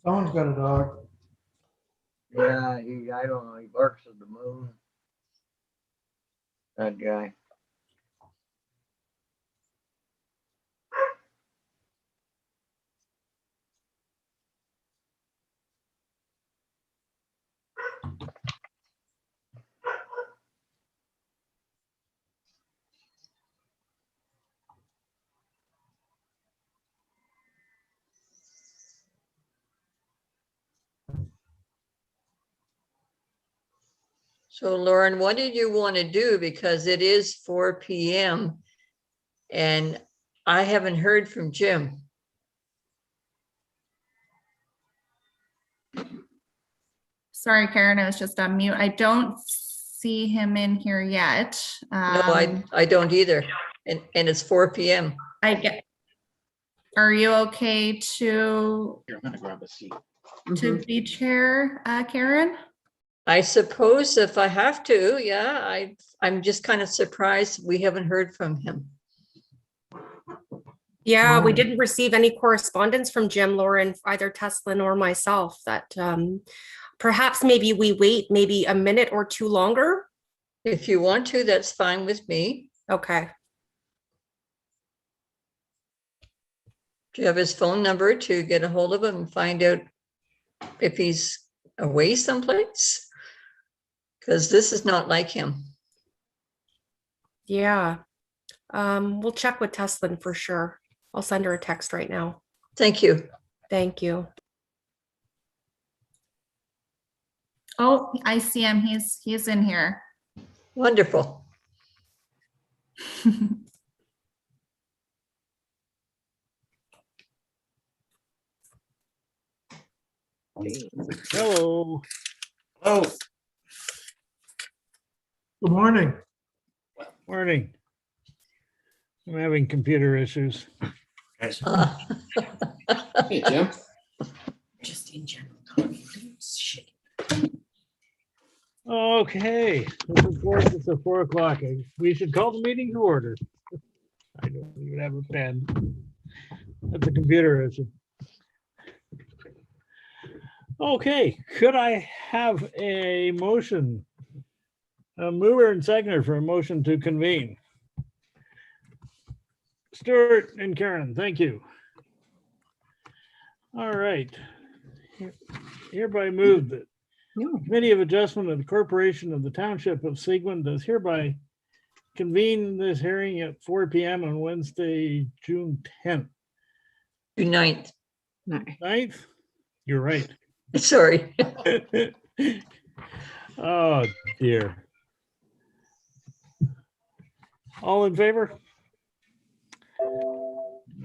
Someone's got a dog. Yeah, I don't know, he barks at the moon. That guy. So Lauren, what did you want to do? Because it is 4 PM and I haven't heard from Jim. Sorry, Karen, I was just on mute. I don't see him in here yet. No, I don't either. And it's 4 PM. I get. Are you okay to Here, I'm gonna grab a seat. be chair, Karen? I suppose if I have to, yeah, I'm just kind of surprised we haven't heard from him. Yeah, we Oh. didn't receive any correspondence from Jim, Lauren, either Teslin or myself that perhaps maybe we wait maybe a minute or two longer. If you want to, that's fine with me. Okay. Do you have his phone number to get a hold of him and find out if he's away someplace? Because this is not like him. Yeah. We'll check with Teslin for sure. I'll send her a text right now. Thank you. Thank you. Oh, I see him. He's in here. Wonderful. Hello. Oh, Good morning. Morning. I'm having computer issues. guys. Uh, Hey, Jim. Just in general. Shit. Okay, of course it's at 4 o'clock. We should call the meeting to order. I don't even have a pen. That's a computer issue. Okay, could I have a motion? A mover and seconder for a motion to convene. Stuart and Karen, thank you. All right. Hereby moved that No. Committee of Adjustment of the Corporation of the Township of Seguin does hereby convene this hearing at 4 PM on Wednesday, June 10th. June 9th. No. 9th? You're right. Sorry. Oh, dear. All in favor?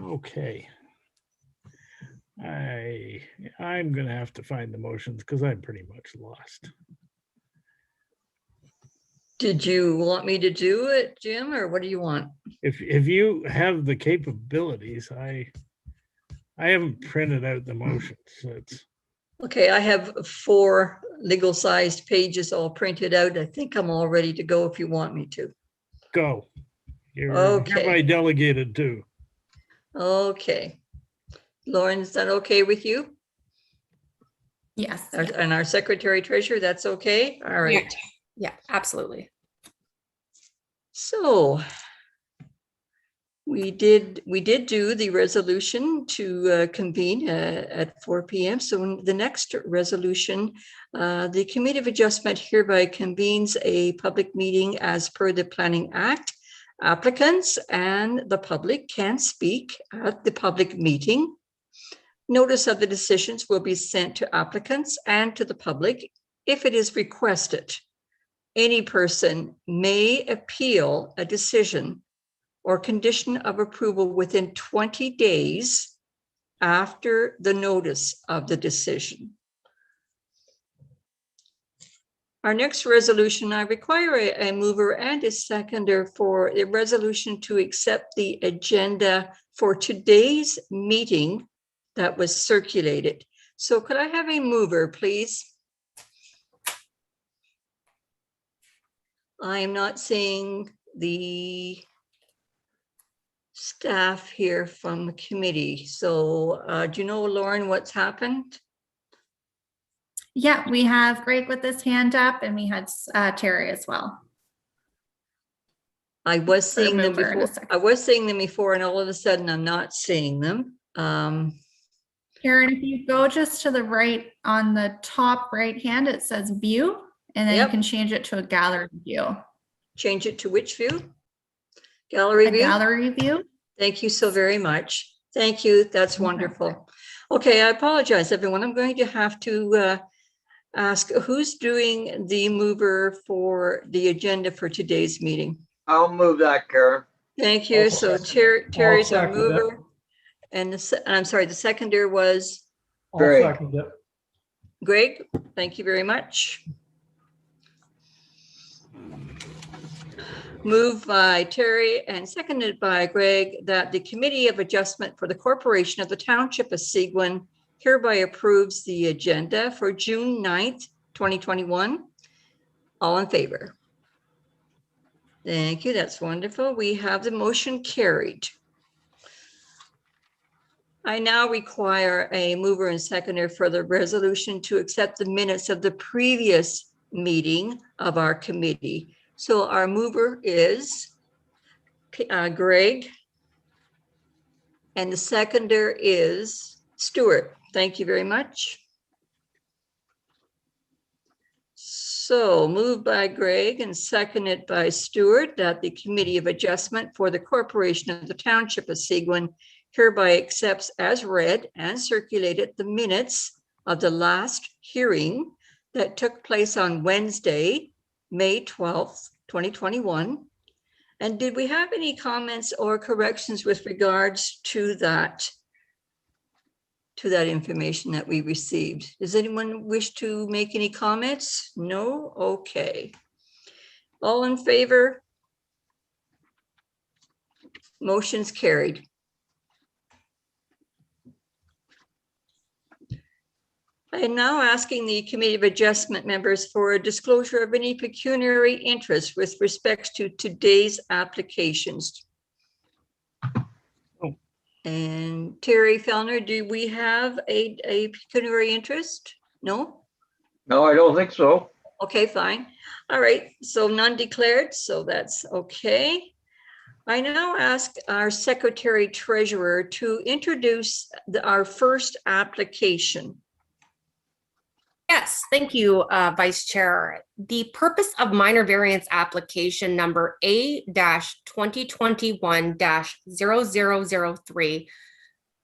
Okay. I'm gonna have to find the motions because I'm pretty much lost. Did you want me to do it, Jim, or what do you want? If you have the capabilities, I haven't printed out the motions. So it's Okay, I have 4 legal-sized pages all printed out. I think I'm all ready to go if you want me to. go. You're Okay. hereby delegated too. Okay. Lauren, is that okay with you? Yes. And our secretary treasurer, that's okay? All right. Yeah, absolutely. So we did do the resolution to convene at 4 PM. So in the next resolution, the Committee of Adjustment hereby convenes a public meeting as per the Planning Act. Applicants and the public can speak at the public meeting. Notice of the decisions will be sent to applicants and to the public if it is requested. Any person may appeal a decision or condition of approval within 20 days after the notice of the decision. Our next resolution, I require a mover and a seconder for a resolution to accept the agenda for today's meeting that was circulated. So could I have a mover, please? I am not seeing the staff here from the committee. So do you know, Lauren, what's happened? Yeah, we have Greg with his hand up and we had Terry as well. I was Put a seeing them mover in a before. second. I was seeing them before, and all of a sudden I'm not seeing them. Karen, if you go just to the right on the top right hand, it says view, and then Yep. you can change it to a gallery view. Change it to which view? Gallery A view? gallery view. Thank you so very much. Thank you. That's Okay. wonderful. Okay, I apologize, everyone. I'm going to have to ask who's doing the mover for the agenda for today's meeting. I'll move that, Karen. Thank you. I'll So second Terry's our second it. mover. And I'm sorry, the seconder was I'll Great. second it. Greg. Thank you very much. Moved by Terry and seconded by Greg that the Committee of Adjustment for the Corporation of the Township of Seguin hereby approves the agenda for June 9th, 2021. All in favor? Thank you. That's wonderful. We have the motion carried. I now require a mover and seconder for the resolution to accept the minutes of the previous meeting of our committee. So our mover is Greg, and the seconder is Stuart. Thank you very much. So moved by Greg and seconded by Stuart that the Committee of Adjustment for the Corporation of the Township of Seguin hereby accepts as read and circulated the minutes of the last hearing that took place on Wednesday, May 12th, 2021. And did we have any comments or corrections with regards to that information that we received? Does anyone wish to make any comments? No? Okay. All in favor? Motion's carried. I am now asking the Committee of Adjustment members for a disclosure of any pecuniary interest with respect to today's applications. And Terry Fellner, do we have a pecuniary interest? No? No, I don't think so. Okay, fine. All right, so none declared, so that's okay. I now ask our Secretary Treasurer to introduce our first application. Yes, thank you, Vice Chair. The purpose of minor variance application number A-2021-0003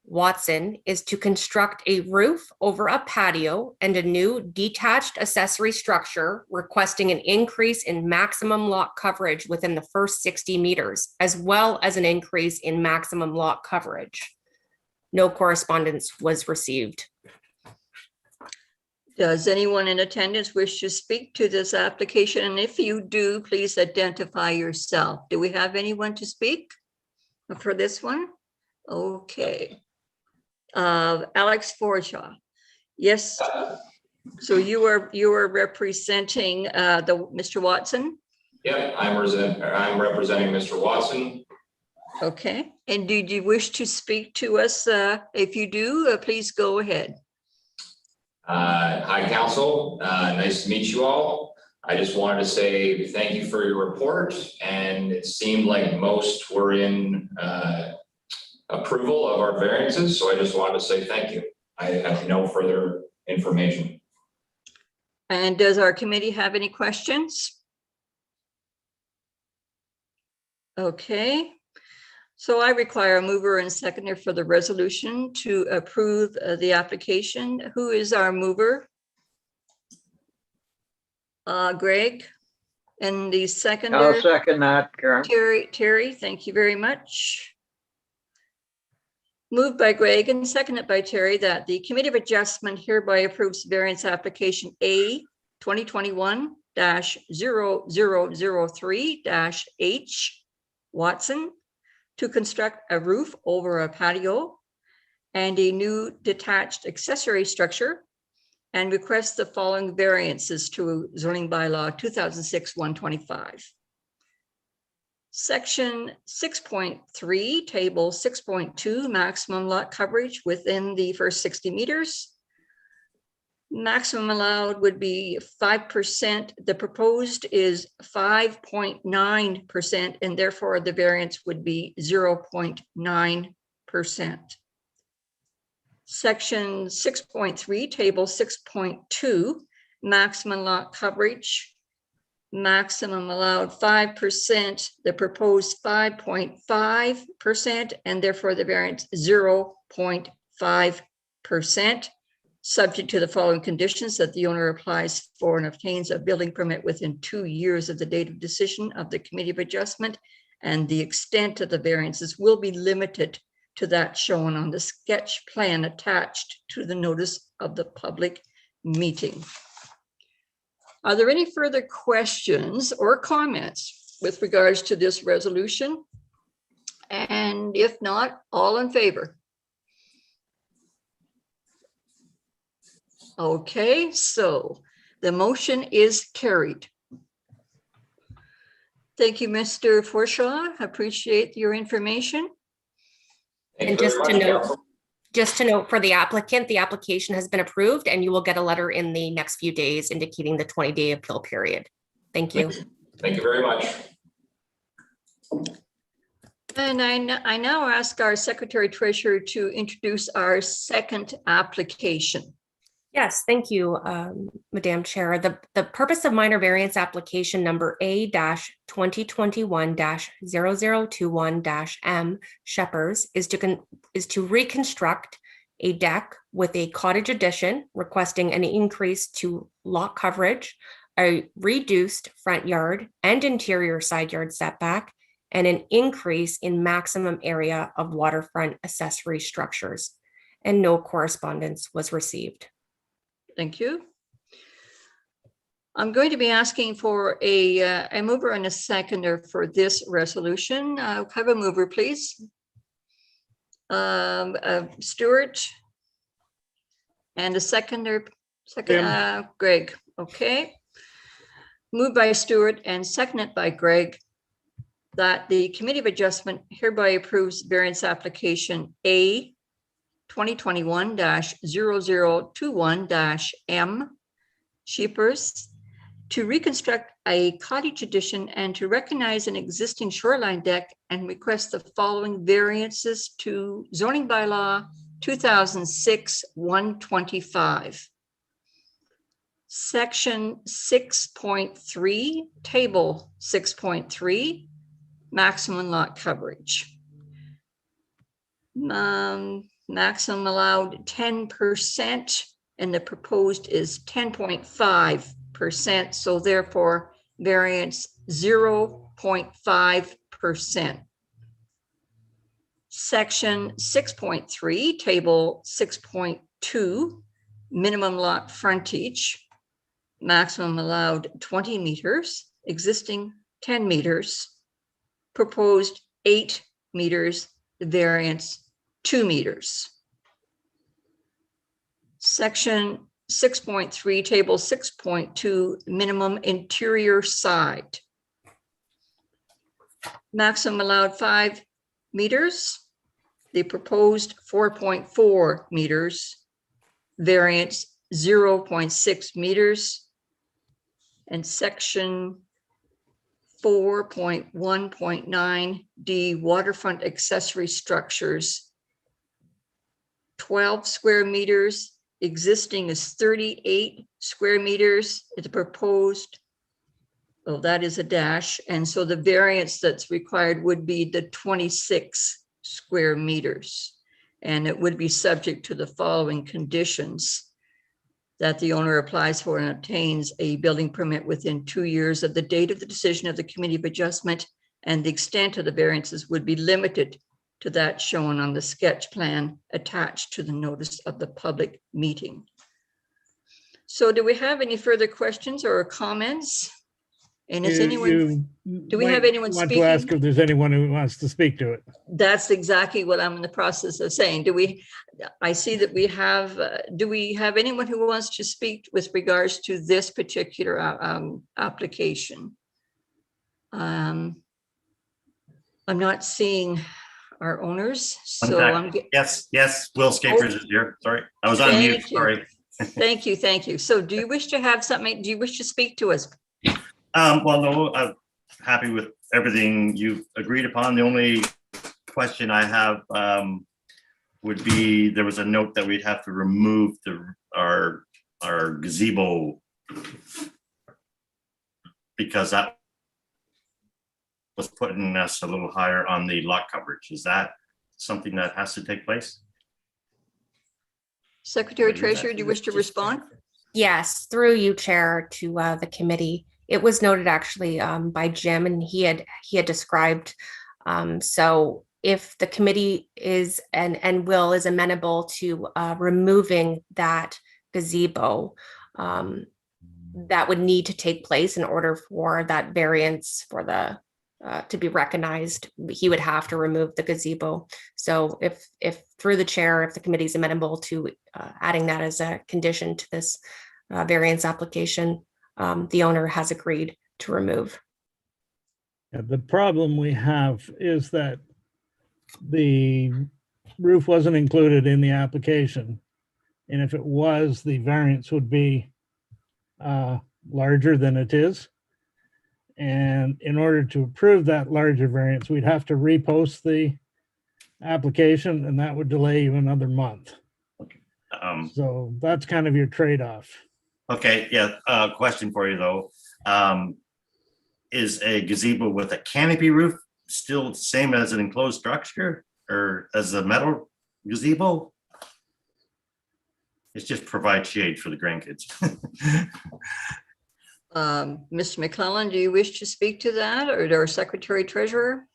Watson is to construct a roof over a patio and a new detached accessory structure requesting an increase in maximum lot coverage within the first 60 meters, as well as an increase in maximum lot coverage. No correspondence was received. Does anyone in attendance wish to speak to this application? And if you do, please identify yourself. Do we have anyone to speak for this one? Okay. Alex Forshaw. Yes. So you are representing Mr. Watson? Yep, I'm representing Mr. Watson. Okay. And did you wish to speak to us? If you do, please go ahead. Hi, Council. Nice to meet you all. I just wanted to say thank you for your report, and it seemed like most were in approval of our variances, so I just wanted to say thank you. I have no further information. And does our committee have any questions? Okay. So I require a mover and seconder for the resolution to approve the application. Who is our mover? Greg. And the I'll seconder, second that, Karen. Terry, thank you very much. Moved by Greg and seconded by Terry that the Committee of Adjustment hereby approves variance application A 2021-0003-H Watson to construct a roof over a patio and a new detached accessory structure and request the following variances to zoning bylaw 2006-125. Section 6.3, table 6.2, maximum lot coverage within the first 60 meters. Maximum allowed would be 5%. The proposed is 5.9%, and therefore the variance would be 0.9%. Section 6.3, table 6.2, maximum lot coverage. Maximum allowed 5%, the proposed 5.5%, and therefore the variance 0.5%, subject to the following conditions: that the owner applies for and obtains a building permit within 2 years of the date of decision of the Committee of Adjustment, and the extent of the variances will be limited to that shown on the sketch plan attached to the notice of the public meeting. Are there any further questions or comments with regards to this resolution? And if not, all in favor? Okay, so the motion is carried. Thank you, Mr. Forshaw. Appreciate your information. Thank And you very much, Council. just to note for the applicant, the application has been approved and you will get a letter in the next few days indicating the 20-day appeal period. Thank you. Thank you very much. And I now ask our Secretary Treasurer to introduce our second application. Yes, thank you, Madam Chair. The purpose of minor variance application number A-2021-0021-M Shepherd's is to reconstruct a deck with a cottage addition, requesting an increase to lot coverage, a reduced front yard and interior side yard setback, and an increase in maximum area of waterfront accessory structures. And no correspondence was received. Thank you. I'm going to be asking for a mover and a seconder for this resolution. Have a mover, please. Stuart. And a seconder, Greg. Okay. Moved by Stuart and seconded by Greg, that the Committee of Adjustment hereby approves variance application A 2021-0021-M Sheepers to reconstruct a cottage addition and to recognize an existing shoreline deck and request the following variances to zoning bylaw 2006-125. Section 6.3, table 6.3, maximum lot coverage. Maximum allowed 10%, and the proposed is 10.5%. So therefore, variance 0.5%. Section 6.3, table 6.2, minimum lot frontage. Maximum allowed 20 meters, existing 10 meters, proposed 8 meters, the variance 2 meters. Section 6.3, table 6.2, minimum interior side. Maximum allowed 5 meters, the proposed 4.4 meters, variance 0.6 meters. And section 4.1.9 D, waterfront accessory structures, 12 square meters, existing is 38 square meters. It's proposed, oh, that is a dash. And so the variance that's required would be the 26 square meters. And it would be subject to the following conditions: that the owner applies for and obtains a building permit within 2 years of the date of the decision of the Committee of Adjustment, and the extent of the variances would be limited to that shown on the sketch plan attached to the notice of the public meeting. So do we have any further questions or comments? And is anyone, do we have anyone want speaking? to ask if there's anyone who wants to speak to it? That's exactly what I'm in the process of saying. Do we, I see that we have, do we have anyone who wants to speak with regards to this particular application? I'm not seeing our owners, One so sec. I'm, Yes, Will Scapers is here. Sorry, I was on mute, Thank you. sorry. thank you. So do you wish to have something, do you wish to speak to us? Well, no, I'm happy with everything you've agreed upon. The only question I have would be, there was a note that we'd have to remove our gazebo because that was putting us a little higher on the lot coverage. Is that something that has to take place? Secretary Treasurer, do you wish to respond? Yes, through you, Chair, to the committee. It was noted actually by Jim, and he had described. So if the committee is and Will is amenable to removing that gazebo, that would need to take place in order for that variance for the to be recognized. He would have to remove the gazebo. So if through the chair, if the committee is amenable to adding that as a condition to this variance application, the owner has agreed to remove. Yeah, the problem we have is that the roof wasn't included in the application. And if it was, the variance would be larger than it is. And in order to approve that larger variance, we'd have to repost the application, and that would delay you another month. So that's kind of your trade-off. Okay, yeah, question for you though. Is a gazebo with a canopy roof still the same as an enclosed structure or as a metal gazebo? It's just provide shade for the grandkids. Mr. McClellan, do you wish to speak to that, or our Secretary Treasurer?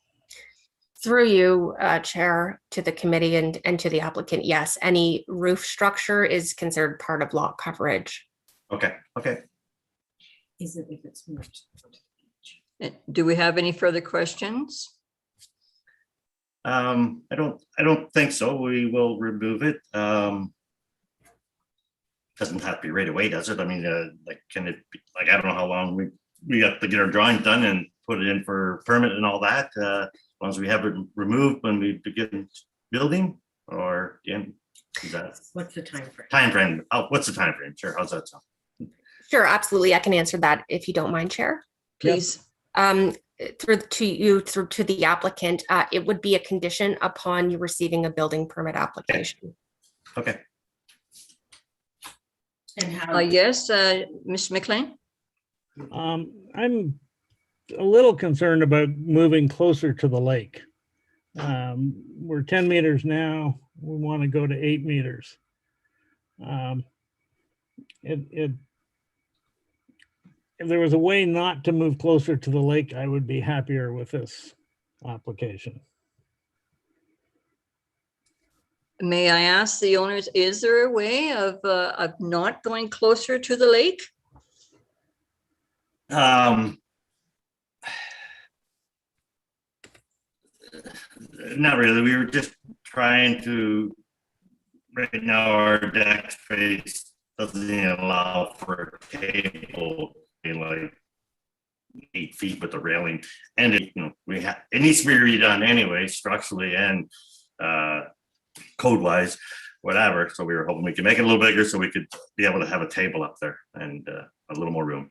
Through you, Chair, to the committee and to the applicant, yes, any roof structure is considered part of lot coverage. Okay, Is it if it's moved? Do we have any further questions? I don't think so. We will remove it. Doesn't have to be right away, does it? I mean, like, can it be, like, I don't know how long we have to get our drawings done and put it in for permit and all that. As long as we have it removed when we begin building, or again, is that What's the time frame? time frame? Oh, what's the time frame? Sure, how's that sound? Sure, absolutely. I can answer that if you don't mind, Chair. Please. Through to the applicant, it would be a condition upon you receiving a building permit application. Okay. And how? Yes, Mr. McLean? I'm a little concerned about moving closer to the lake. We're 10 meters now. We want to go to 8 meters. If there was a way not to move closer to the lake, I would be happier with this application. May I ask the owners, is there a way of not going closer to the lake? Not really. We were just trying to, right now our deck space doesn't even allow for a table in like 8 feet with the railing. And it, it needs to be redone anyway, structurally and code wise, whatever. So we were hoping we could make it a little bigger so we could be able to have a table up there and a little more room.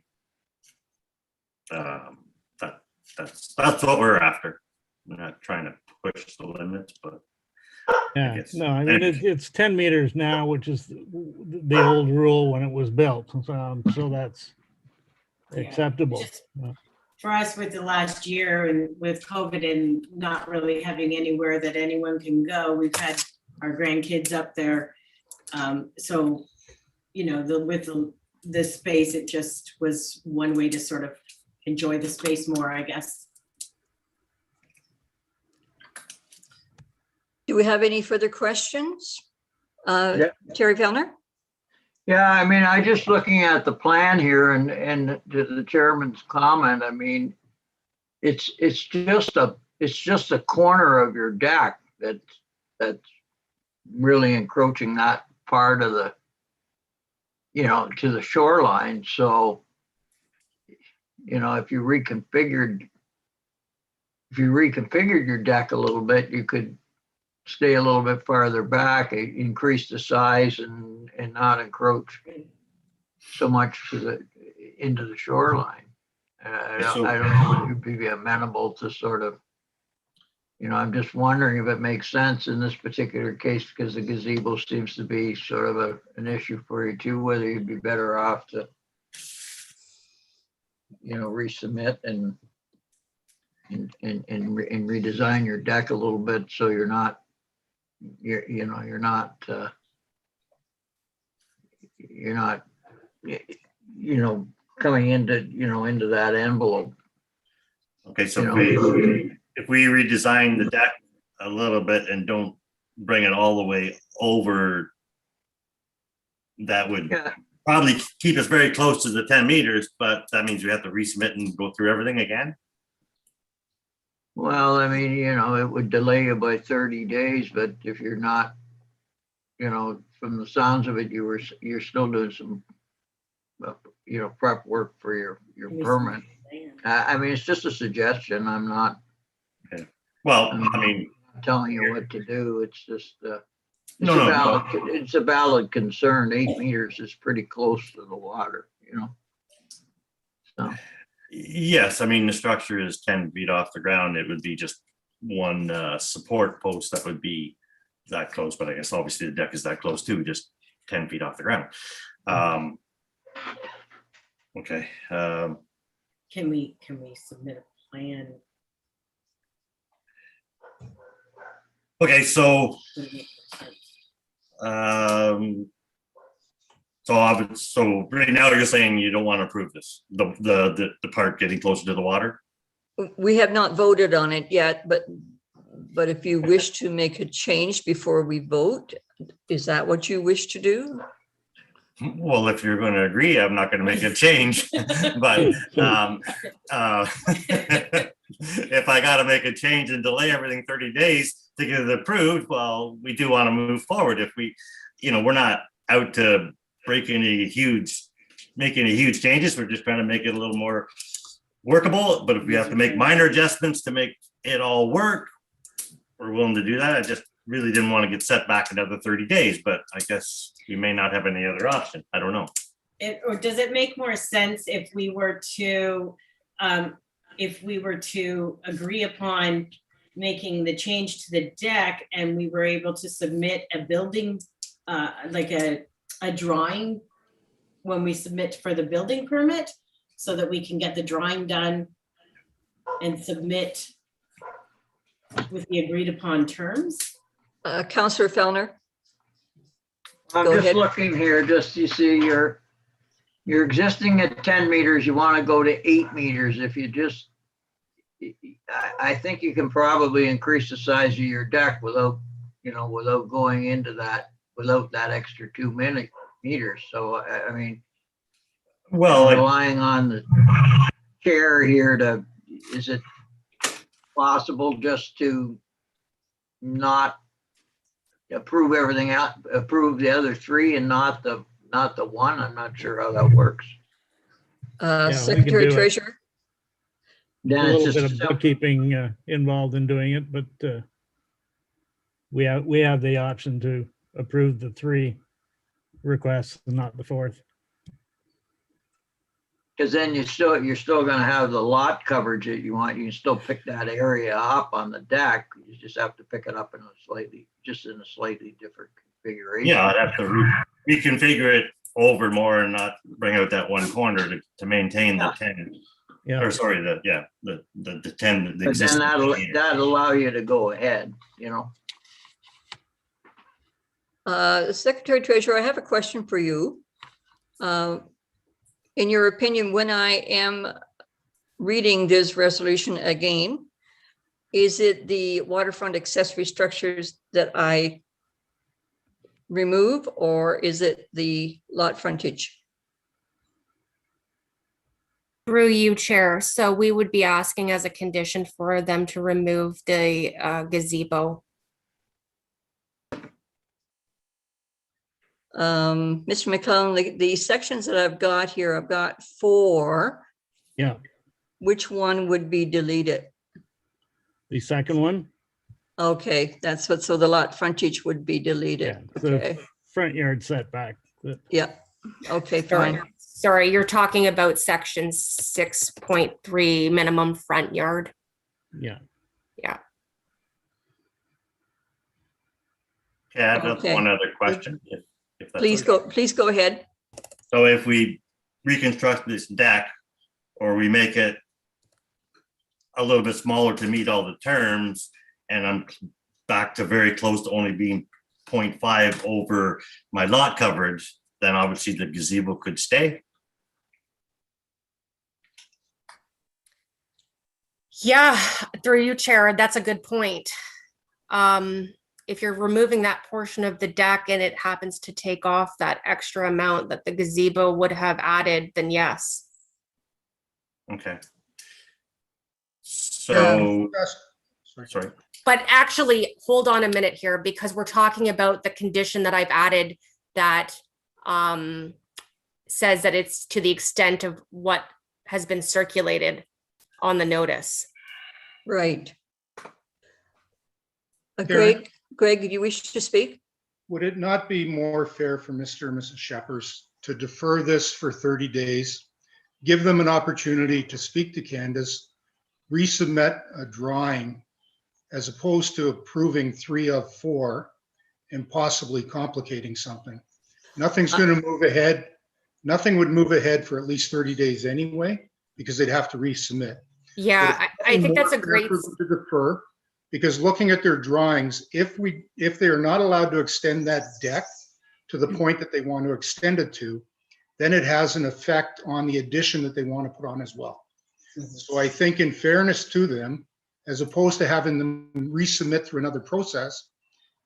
That's what we're after. We're not trying to push the limits, but Yeah, guess. no, I mean, it's 10 meters now, which is the old rule when it was built. So that's acceptable. Just For us with the last year and with COVID and not really having anywhere that anyone can go, we've had our grandkids up there. So, with the space, it just was one way to sort of enjoy the space more, I guess. Do we have any further questions? Yeah. Terry Fellner? Yeah, I mean, I just looking at the plan here and to the chairman's comment, I mean, it's just a corner of your deck that's really encroaching that part of the, to the shoreline. So, if you reconfigured if you reconfigured your deck a little bit, you could stay a little bit farther back, increase the size and not encroach so much into the shoreline. I don't know if you'd be amenable to sort of, I'm just wondering if it makes sense in this particular case, because the gazebo seems to be sort of an issue for you too, whether you'd be better off to, resubmit and redesign your deck a little bit so you're not coming into that envelope. Okay, so You if we redesign the deck a little bit and don't bring it all the way over, that would Yeah. probably keep us very close to the 10 meters, but that means we have to resubmit and go through everything again. Well, I mean, it would delay you by 30 days, but if you're not, from the sounds of it, you're still doing some, prep work for your permit. I mean, it's just a suggestion. I'm not Well, I mean, telling you what to do. It's just, No. it's a valid concern. 8 meters is pretty close to the water, So, yes, I mean, the structure is 10 feet off the ground. It would be just one support post that would be that close, but I guess obviously the deck is that close too, just 10 feet off the ground. Okay. Can we submit a plan? Okay, so Would it make sense? so right now you're saying you don't want to approve this, the part getting closer to the water? We have not voted on it yet, but if you wish to make a change before we vote, is that what you wish to do? Well, if you're going to agree, I'm not going to make a change, but if I got to make a change and delay everything 30 days to get it approved, well, we do want to move forward. If we, we're not out to making any huge changes. We're just trying to make it a little more workable. But if we have to make minor adjustments to make it all work, we're willing to do that. I just really didn't want to get set back another 30 days, but I guess we may not have any other option. I don't know. Or does it make more sense if we were to agree upon making the change to the deck and we were able to submit a building, like a drawing when we submit for the building permit, so that we can get the drawing done and submit with the agreed upon terms? Councillor Fellner? I'm Go just ahead. looking here, you see you're existing at 10 meters, you want to go to 8 meters. If you just, I think you can probably increase the size of your deck without going into that, without that extra 2 meters. So, I mean, Well, relying on the chair here is it possible just to not approve everything out, approve the other 3 and not the 1? I'm not sure how that works. we can Secretary do it. Treasurer? A Then it's little just bit of bookkeeping involved in doing it, but we have the option to approve the 3 requests and not the 4th. because then you're still going to have the lot coverage that you want. You can still pick that area up on the deck. You just have to pick it up in a slightly different configuration. yeah, I'd have to reconfigure it over more and not bring out that one corner to maintain the 10. Yeah, Or sorry, the 10. The But then existing that'll 10. allow you to go ahead, Secretary Treasurer, I have a question for you. In your opinion, when I am reading this resolution again, is it the waterfront accessory structures that I remove, or is it the lot frontage? Through you, Chair. So we would be asking as a condition for them to remove the gazebo. Mr. McClellan, the sections that I've got here, I've got 4. yeah. Which one would be deleted? The second one? Okay, that's what, so the lot frontage would be Yeah, deleted. the Okay, front yard setback. yeah, okay, Sorry, fine. sorry, you're talking about section 6.3 minimum front yard. Yeah, Yeah. Okay, I have Okay. one other question. If that's Please okay. please go ahead. So if we reconstruct this deck, or we make it a little bit smaller to meet all the terms, and I'm back to very close to only being 0.5 over my lot coverage, then obviously the gazebo could stay. Yeah, through you, Chair, that's a good point. If you're removing that portion of the deck and it happens to take off that extra amount that the gazebo would have added, then yes. Okay. So, Sorry. sorry. But actually, hold on a minute here, because we're talking about the condition that I've added that says that it's to the extent of what has been circulated on the notice. Right. Karen? Greg, do you wish to speak? Would it not be more fair for Mr. and Mrs. Shepherd to defer this for 30 days? Give them an opportunity to speak to Candace, resubmit a drawing, as opposed to approving 3 of 4 and possibly complicating something. Nothing's going to move ahead. Nothing would move ahead for at least 30 days anyway, because they'd have to resubmit. Yeah, I think that's a great, To defer, because looking at their drawings, if they are not allowed to extend that deck to the point that they want to extend it to, then it has an effect on the addition that they want to put on as well. So I think in fairness to them, as opposed to having them resubmit through another process,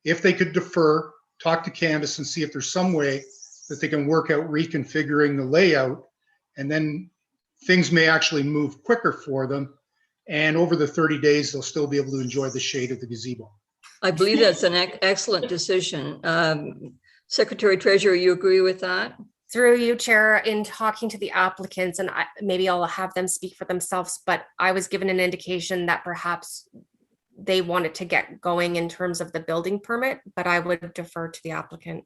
if they could defer, talk to Candace and see if there's some way that they can work out reconfiguring the layout, and then things may actually move quicker for them. And over the 30 days, they'll still be able to enjoy the shade of the gazebo. I believe that's an excellent decision. Secretary Treasurer, you agree with that? through you, Chair, in talking to the applicants, and maybe I'll have them speak for themselves, but I was given an indication that perhaps they wanted to get going in terms of the building permit, but I would defer to the applicant.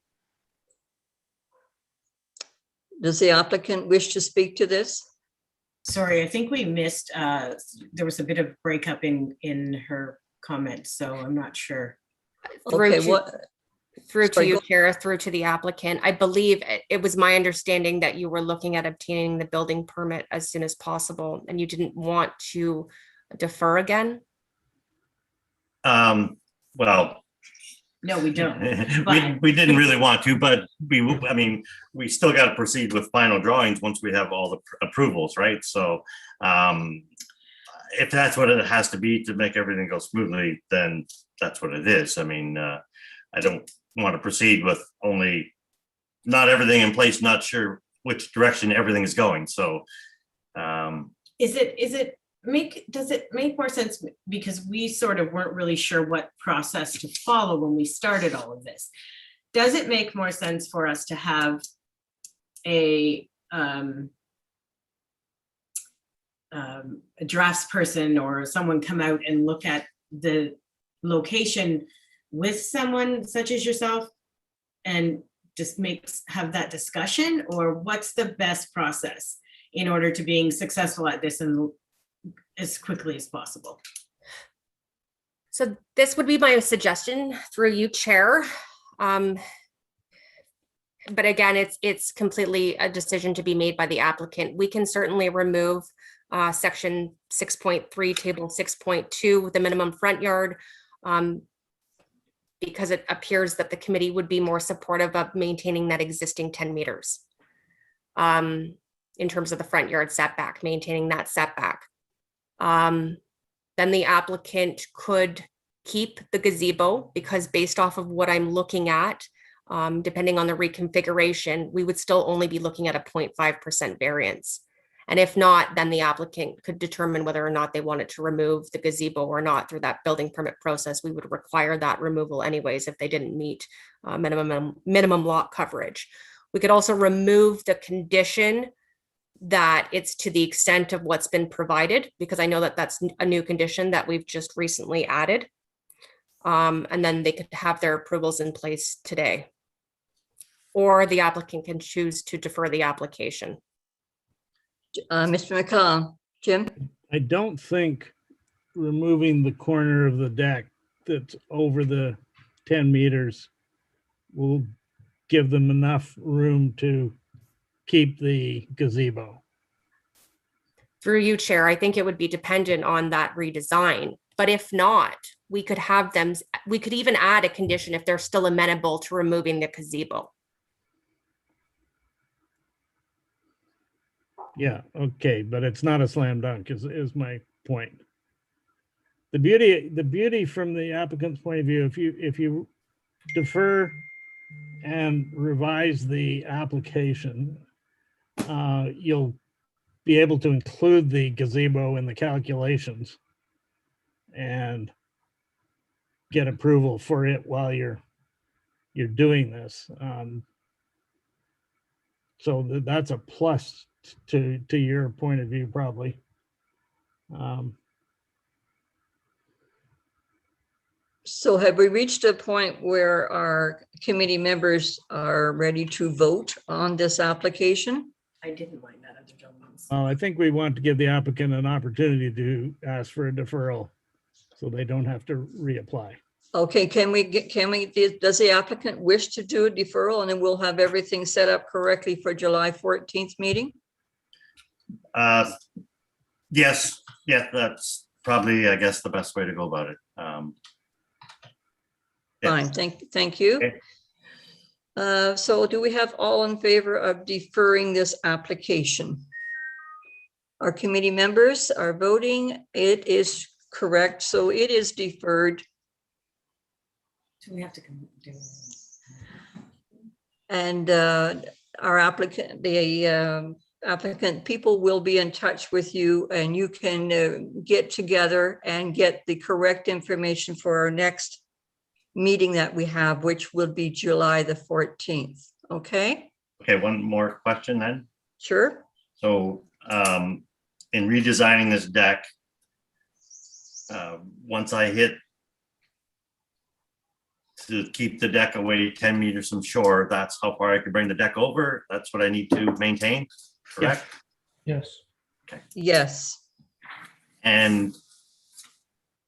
Does the applicant wish to speak to this? Sorry, I think we missed, there was a bit of breakup in her comments, so I'm not sure. Okay, what? Through to Sorry, you, go- Chair, through to the applicant. I believe it was my understanding that you were looking at obtaining the building permit as soon as possible, and you didn't want to defer again. Well, No, we don't. But- we didn't really want to, but I mean, we still got to proceed with final drawings once we have all the approvals, right? So if that's what it has to be to make everything go smoothly, then that's what it is. I mean, I don't want to proceed with only not everything in place, not sure which direction everything is going. So Does it make more sense, because we sort of weren't really sure what process to follow when we started all of this? Does it make more sense for us to have a drafts person or someone come out and look at the location with someone such as yourself and just have that discussion? Or what's the best process in order to being successful at this and as quickly as possible? So this would be my suggestion through you, Chair. But again, it's completely a decision to be made by the applicant. We can certainly remove section 6.3, table 6.2, the minimum front yard, because it appears that the committee would be more supportive of maintaining that existing 10 meters in terms of the front yard setback, maintaining that setback. Then the applicant could keep the gazebo, because based off of what I'm looking at, depending on the reconfiguration, we would still only be looking at a 0.5% variance. And if not, then the applicant could determine whether or not they wanted to remove the gazebo or not through that building permit process. We would require that removal anyways if they didn't meet minimum lot coverage. We could also remove the condition that it's to the extent of what's been provided, because I know that that's a new condition that we've just recently added. And then they could have their approvals in place today. Or the applicant can choose to defer the application. Mr. McCollum, Jim? I don't think removing the corner of the deck that's over the 10 meters will give them enough room to keep the gazebo. Through you, Chair, I think it would be dependent on that redesign. But if not, we could have them, we could even add a condition if they're still amenable to removing the gazebo. Yeah, okay, but it's not a slam dunk is my point. The beauty from the applicant's point of view, if you defer and revise the application, you'll be able to include the gazebo in the calculations and get approval for it while you're doing this. So that's a plus to your point of view, probably. So have we reached a point where our committee members are ready to vote on this application? I didn't mind that other gentleman's. Well, I think we want to give the applicant an opportunity to ask for a deferral so they don't have to reapply. Okay, does the applicant wish to do a deferral and then we'll have everything set up correctly for July 14th meeting? Yes, that's probably, I guess, the best way to go about it. Yeah. Fine, thank you. Okay. So do we have all in favor of deferring this application? Our committee members are voting. It is correct. So it is deferred. So we have to do. And our applicant, the applicant, people will be in touch with you and you can get together and get the correct information for our next meeting that we have, which will be July the 14th. Okay, Okay, one more question then. sure. So in redesigning this deck, once I hit to keep the deck away 10 meters from shore, that's how far I could bring the deck over. That's what I need to maintain, correct? Yes. Yes. And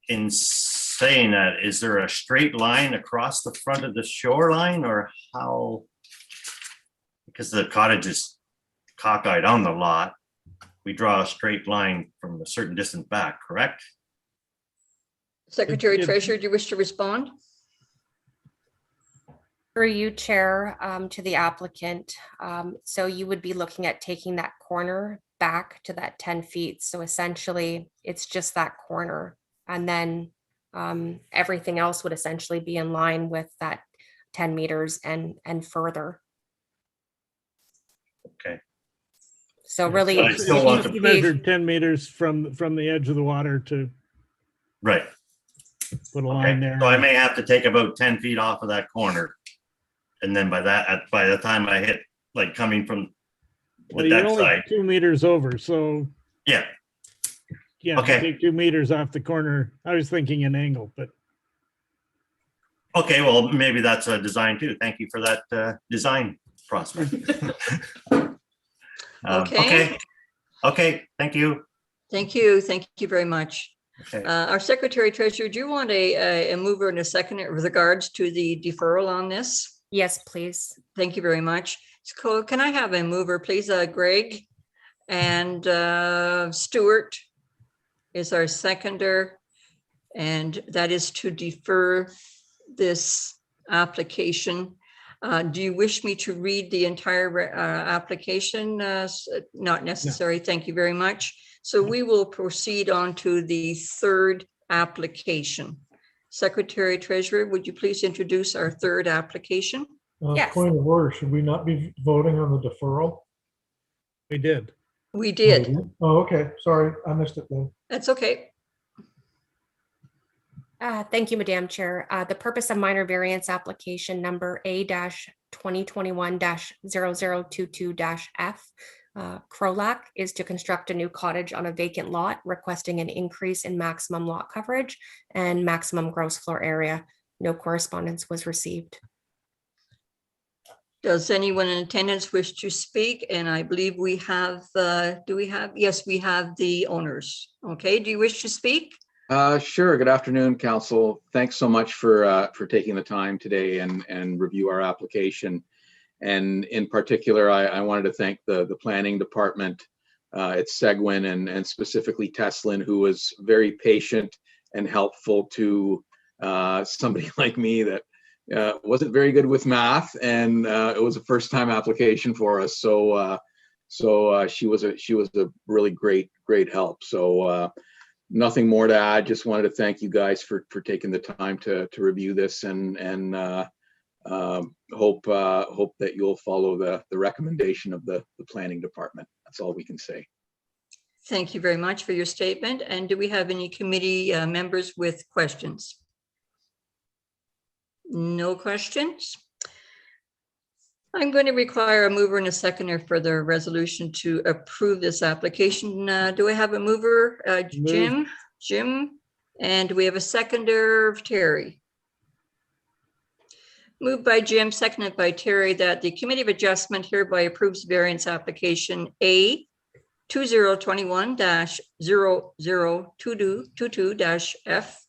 in saying that, is there a straight line across the front of the shoreline or how? Because the cottage is cockeyed on the lot, we draw a straight line from a certain distance back, correct? Secretary Treasurer, do you wish to respond? Through you, Chair, to the applicant. So you would be looking at taking that corner back to that 10 feet. So essentially, it's just that corner. And then everything else would essentially be in line with that 10 meters and further. Okay. So really, I still want You to measured 10 meters from the edge of the water to Right. put a line Okay. there. So I may have to take about 10 feet off of that corner. And then by the time I hit, like coming from Well, the you're deck only side, 2 meters over, so yeah, yeah, Okay. take 2 meters off the corner. I was thinking an angle, but okay, well, maybe that's a design too. Thank you for that design prospect. Okay. Okay, thank you. Thank you. Thank you very much. Okay. Our Secretary Treasurer, do you want a mover and a seconder with regards to the deferral on this? yes, please. Thank you very much. So can I have a mover, please? Greg and Stuart is our seconder. And that is to defer this application. Do you wish me to read the entire application? Not necessary. Thank you very much. So we will proceed on to the third application. Secretary Treasurer, would you please introduce our third application? Yes. Point of order, should we not be voting on the deferral? we did. We did. Oh, okay, sorry, I missed it then. That's okay. Thank you, Madam Chair. The purpose of minor variance application number A-2021-0022-F Crolac is to construct a new cottage on a vacant lot, requesting an increase in maximum lot coverage and maximum gross floor area. No correspondence was received. Does anyone in attendance wish to speak? And I believe we have, do we have? Yes, we have the owners. Okay, do you wish to speak? Sure. Good afternoon, Council. Thanks so much for taking the time today and review our application. And in particular, I wanted to thank the planning department at Seguin and specifically Teslin, who was very patient and helpful to somebody like me that wasn't very good with math, and it was a first-time application for us. So she was a really great help. So nothing more to add. Just wanted to thank you guys for taking the time to review this and hope that you'll follow the recommendation of the planning department. That's all we can say. Thank you very much for your statement. And do we have any committee members with questions? No questions. I'm going to require a mover and a seconder for the resolution to approve this application. Do I have a mover? Jim, and do we have a seconder, Terry? Moved by Jim, seconded by Terry, that the Committee of Adjustment hereby approves variance application A 2021-0022-F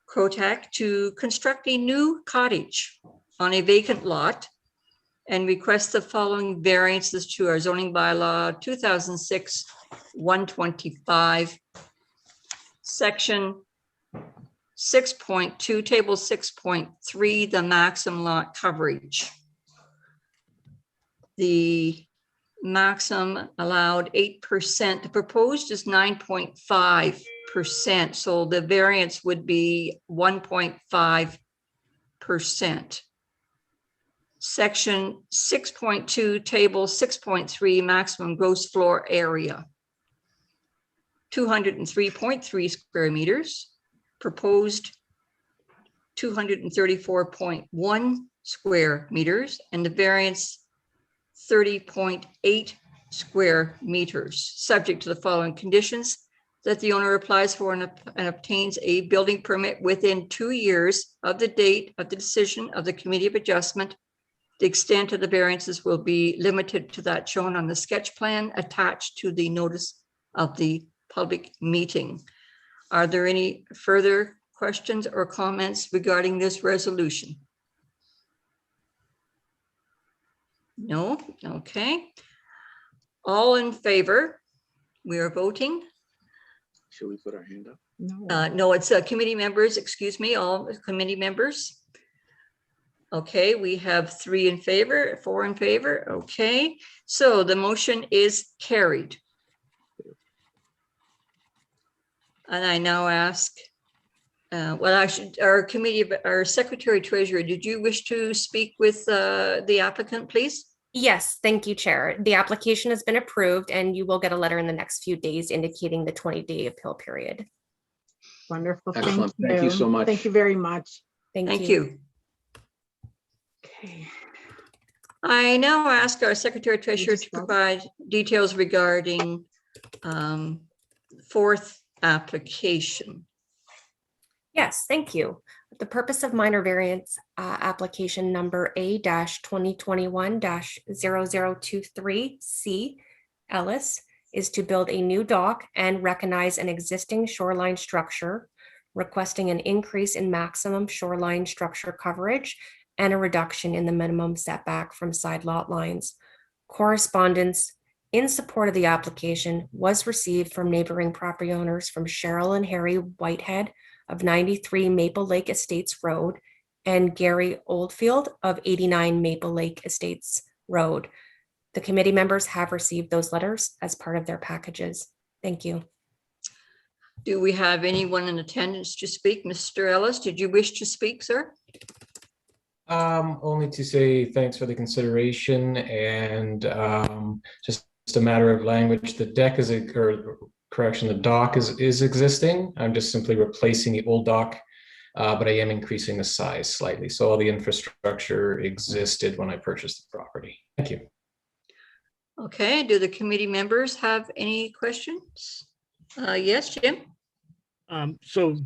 Crolac to construct a new cottage on a vacant lot and request the following variances to our zoning bylaw 2006-125, section 6.2, table 6.3, the maximum lot coverage. The maximum allowed 8%, the proposed is 9.5%, so the variance would be 1.5%. Section 6.2, table 6.3, maximum gross floor area, 203.3 square meters, proposed 234.1 square meters, and the variance 30.8 square meters, subject to the following conditions: that the owner applies for and obtains a building permit within 2 years of the date of the decision of the Committee of Adjustment. The extent of the variances will be limited to that shown on the sketch plan attached to the notice of the public meeting. Are there any further questions or comments regarding this resolution? No? Okay. All in favor? We are voting. Should we put our hand up? No, it's committee members, excuse me, all committee members. Okay, we have 3 in favor, 4 in favor. Okay, so the motion is carried. And I now ask, well, actually, our secretary treasurer, did you wish to speak with the applicant, please? Yes, thank you, Chair. The application has been approved and you will get a letter in the next few days indicating the 20-day appeal period. Wonderful. Excellent. Thank you so much. Thank you very much. Thank you. Okay. I now ask our secretary treasurer to provide details regarding 4th application. Yes, thank you. The purpose of minor variance application number A-2021-0023C Ellis is to build a new dock and recognize an existing shoreline structure, requesting an increase in maximum shoreline structure coverage and a reduction in the minimum setback from side lot lines. Correspondence in support of the application was received from neighboring property owners from Cheryl and Harry Whitehead of 93 Maple Lake Estates Road and Gary Oldfield of 89 Maple Lake Estates Road. The committee members have received those letters as part of their packages. Thank you. Do we have anyone in attendance to speak? Mr. Ellis, did you wish to speak, sir? Only to say thanks for the consideration and just a matter of language. The deck is the dock is existing. I'm just simply replacing the old dock, but I am increasing the size slightly. So all the infrastructure existed when I purchased the property. Thank you. Okay, do the committee members have any questions? Yes, Jim? So,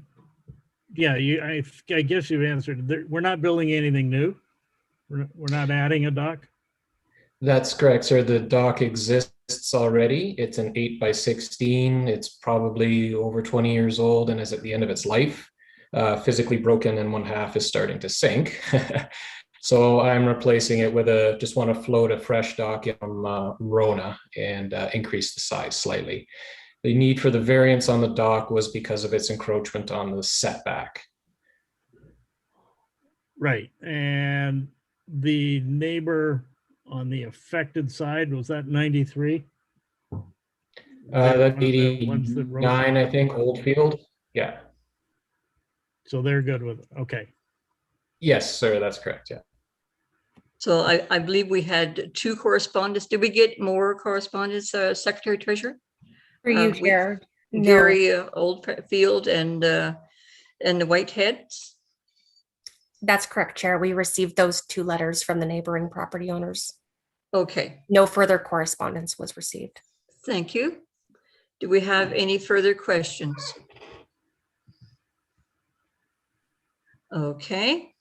yeah, I guess you've answered. We're not building anything new. We're not adding a dock. That's correct, sir. The dock exists already. It's an 8x16. It's probably over 20 years old and is at the end of its life. Physically broken, and one half is starting to sink. So I'm replacing it with just want to float a fresh dock from Rona and increase the size slightly. The need for the variance on the dock was because of its encroachment on the setback. Right, and the neighbor on the affected side, was that 93? That The ones that wrote- 89, I think, Oldfield. Yeah. So they're good with it. Okay. Yes, sir, that's correct, yeah. So I believe we had 2 correspondents. Did we get more correspondence, Secretary Treasurer? For you, We- Chair. No. Gary Oldfield and the Whiteheads? That's correct, Chair. We received those 2 letters from the neighboring property owners. Okay, No further correspondence was received. thank you. Do we have any further questions? Okay.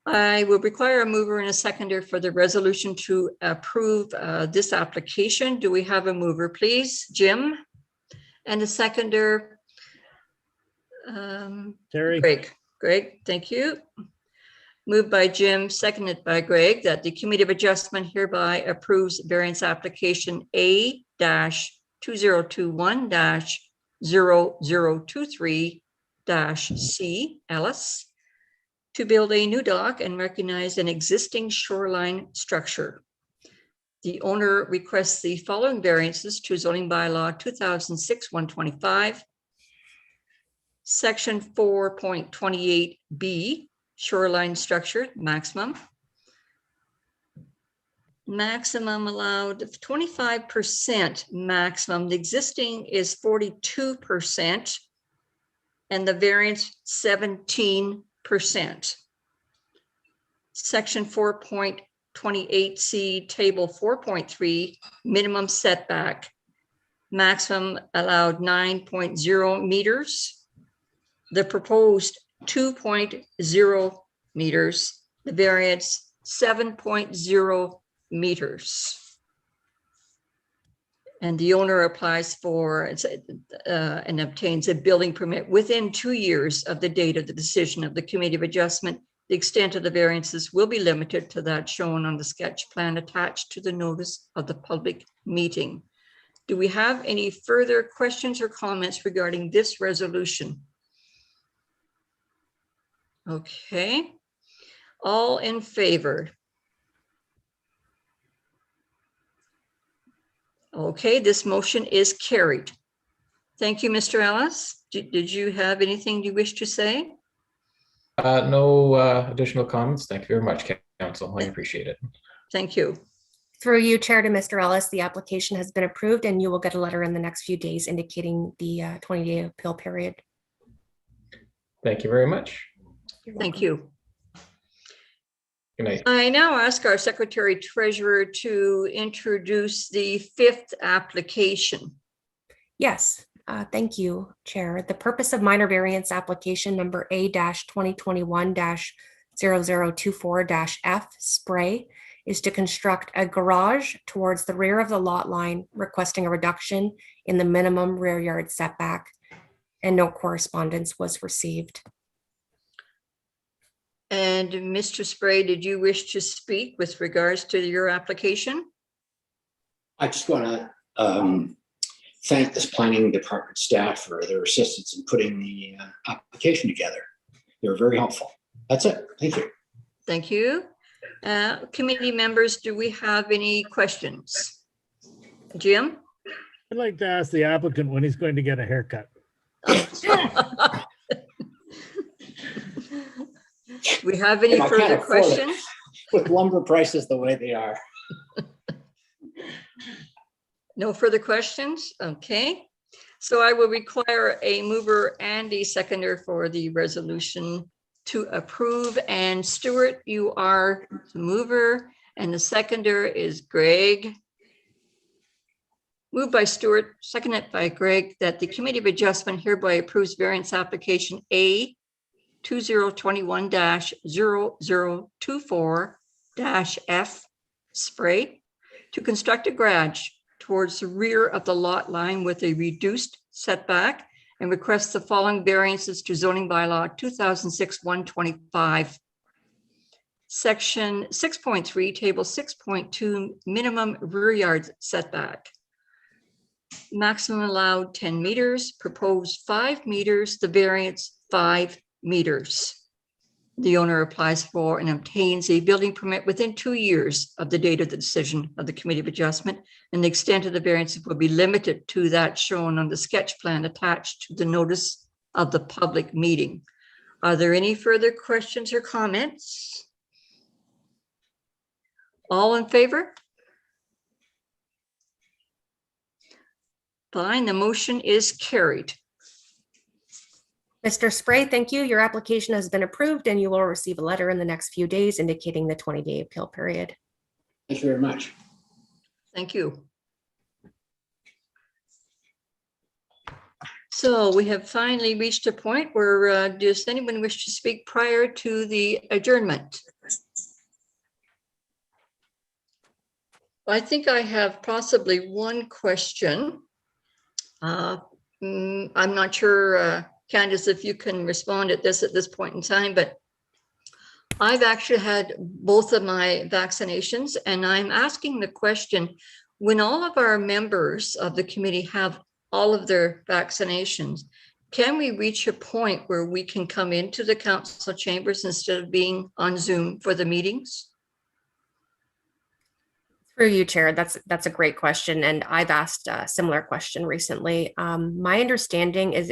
I will require a mover and a seconder for the resolution to approve this application. Do we have a mover, please? Jim? And a seconder? Terry? Greg, thank you. Moved by Jim, seconded by Greg, that the Committee of Adjustment hereby approves variance application A-2021-0023-C Ellis to build a new dock and recognize an existing shoreline structure. The owner requests the following variances to zoning bylaw 2006-125, Section 4.28B, shoreline structure, maximum. Maximum allowed 25% maximum. The existing is 42%, and the variance 17%. Section 4.28C, table 4.3, minimum setback. Maximum allowed 9.0 meters. The proposed 2.0 meters, the variance 7.0 meters. And the owner applies for and obtains a building permit within 2 years of the date of the decision of the Committee of Adjustment. The extent of the variances will be limited to that shown on the sketch plan attached to the notice of the public meeting. Do we have any further questions or comments regarding this resolution? Okay, all in favor? Okay, this motion is carried. Thank you, Mr. Ellis. Did you have anything you wish to say? No additional comments. Thank you very much, Council. I appreciate it. Thank you. Through you, Chair, to Mr. Ellis, the application has been approved and you will get a letter in the next few days indicating the 20-day appeal period. Thank you very much. Thank you. Good night. I now ask our Secretary Treasurer to introduce the 5th application. Yes, thank you, Chair. The purpose of minor variance application number A-2021-0024-F Spray is to construct a garage towards the rear of the lot line, requesting a reduction in the minimum rear yard setback, and no correspondence was received. And Mr. Spray, did you wish to speak with regards to your application? I just want to thank this planning department staff for their assistance in putting the application together. They were very helpful. That's it. Thank you. Thank you. Committee members, do we have any questions? Jim? I'd like to ask the applicant when he's going to get a haircut. Do we have any I can't further afford it questions? with lumber prices the way they are. No further questions? Okay. So I will require a mover and a seconder for the resolution to approve. And Stuart, you are the mover and the seconder is Greg. Moved by Stuart, seconded by Greg, that the Committee of Adjustment hereby approves variance application A 2021-0024-F Spray to construct a garage towards the rear of the lot line with a reduced setback, and requests the following variances to zoning bylaw 2006-125. Section 6.3, table 6.2, minimum rear yard setback. Maximum allowed 10 meters, proposed 5 meters, the variance 5 meters. The owner applies for and obtains a building permit within 2 years of the date of the decision of the Committee of Adjustment, and the extent of the variance will be limited to that shown on the sketch plan attached to the notice of the public meeting. Are there any further questions or comments? All in favor? Fine, the motion is carried. Mr. Spray, thank you. Your application has been approved and you will receive a letter in the next few days indicating the 20-day appeal period. Thank you very much. Thank you. So we have finally reached a point where does anyone wish to speak prior to the adjournment? I think I have possibly one question. I'm not sure, Candace, if you can respond at this point in time, but I've actually had both of my vaccinations, and I'm asking the question, when all of our members of the committee have all of their vaccinations, can we reach a point where we can come into the council chambers instead of being on Zoom for the meetings? Through you, Chair, that's a great question, and I've asked a similar question recently. My understanding is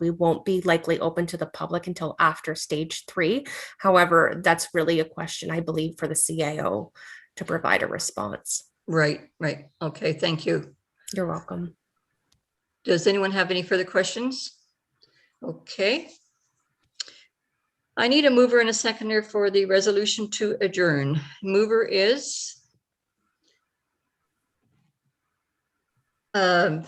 we won't be likely open to the public until after stage 3. However, that's really a question, I believe, for the CAO to provide a response. Right. Okay, thank you. You're welcome. Does anyone have any further questions? Okay. I need a mover and a seconder for the resolution to adjourn. Mover is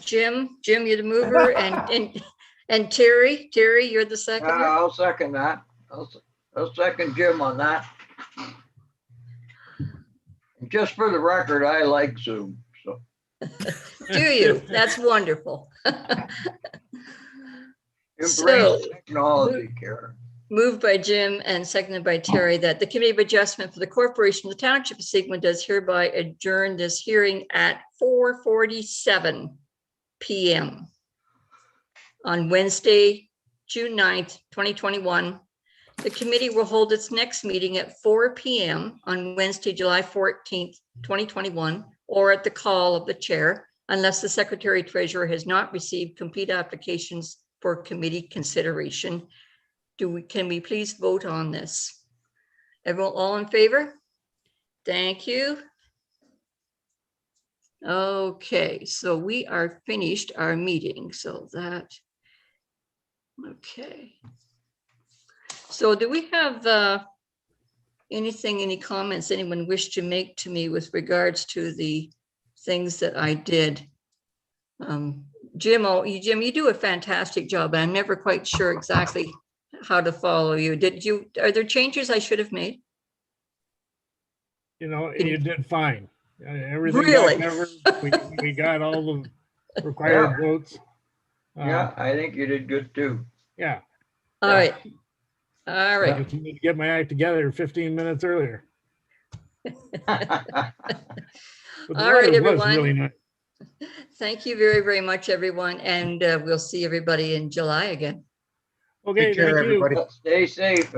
Jim, you're the mover, and Terry, you're the seconder. I'll second that. I'll second Jim on that. Just for the record, I like Zoom, so. Do you? That's wonderful. Embrace technology, Karen. Moved by Jim and seconded by Terry that the Committee of Adjustment for the Corporation of the Township of Sigma does hereby adjourn this hearing at 4:47 p.m. on Wednesday, June 9th, 2021. The committee will hold its next meeting at 4 p.m. on Wednesday, July 14th, 2021, or at the call of the chair, unless the Secretary Treasurer has not received complete applications for committee consideration. Can we please vote on this? Everyone, all in favor? Thank you. Okay, so we are finished our meeting, so that, okay. So do we have any comments anyone wish to make to me with regards to the things that I did? Jim, you do a fantastic job. I'm never quite sure exactly how to follow you. Are there changes I should have made? You know, you did fine. Everything Really? we got all the required votes. Yeah, I think you did good too. Yeah. All right. I just need to get my act together 15 minutes earlier. But the All right, weather was everyone. really nice. Thank you very, very much, everyone. And we'll see everybody in July again. Okay, Take care, thank you. everybody. Stay safe.